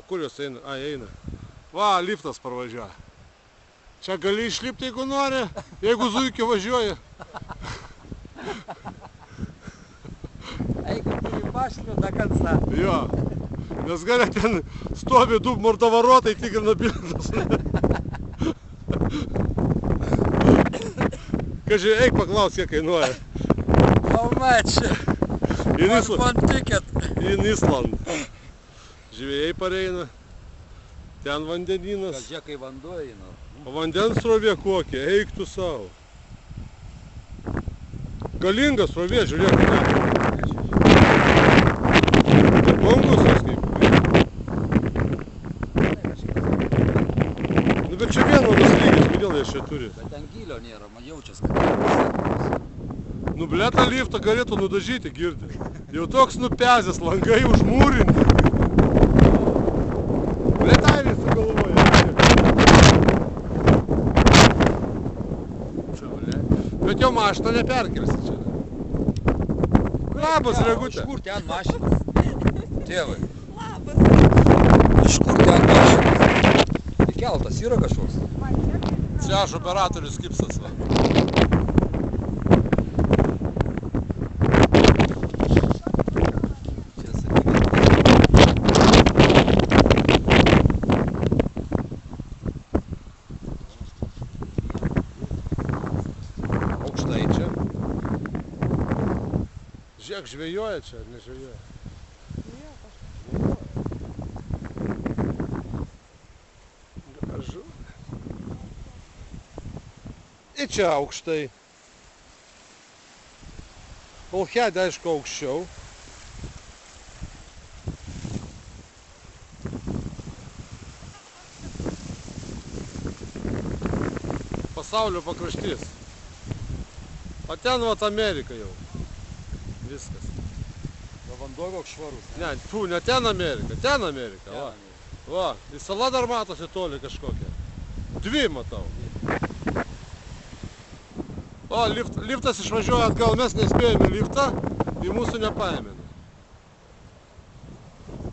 kur jos eina? A, eina. Va, liftas parvažiuoja. Čia gali išlipti, jeigu nori, jeigu zuikiu važiuoji. Eik, turi mašinų до конца. Jo. Nes gali ten stovi du mordavarotai, tikrina bilietus. Kaži, eik paklaus, kiek kainuoja. How much? One ticket. In Island. Žvėjai pareina. Ten vandeninas. Žiūrėk, kai vanduo eina. O vandens srovė kokia, eik tu savo. Galingas srovė, žiūrėk. Ir bangos jos kaip. Nu bet čia vienodas lygis, kodėl jie čia turi? Bet ten gylio nėra, man jaučias, kad... Nu blėtą liftą galėtų nudažyti, girdi. Jau toks nupezęs, langai užmūrinti. Blėtai visi galvoja. Bet jo mašiną neperkelsi čia. Labas, Regutė. Iš kur ten mašinas? Tėvai. Labas. Iš kur ten mašinas? Keltas yra kažkoks? Čia aš operatorius Kipsas. Aukštai čia. Žiūrėk, žvejoja čia, ar nežvejoja? Gražu. Ir čia aukštai. Kolchedė, aišku, aukščiau. Pasaulio pakraštys. O ten vat Amerika jau. Viskas. O vanduo koks švarus. Ne, fu, ne ten Amerika, ten Amerika. Va. Va, į sala dar matosi toli kažkokia. Dvi matau. O, liftas išvažiuoja atgal, mes nespėjome liftą, į mūsų nepaėmėme.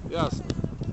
Jasna.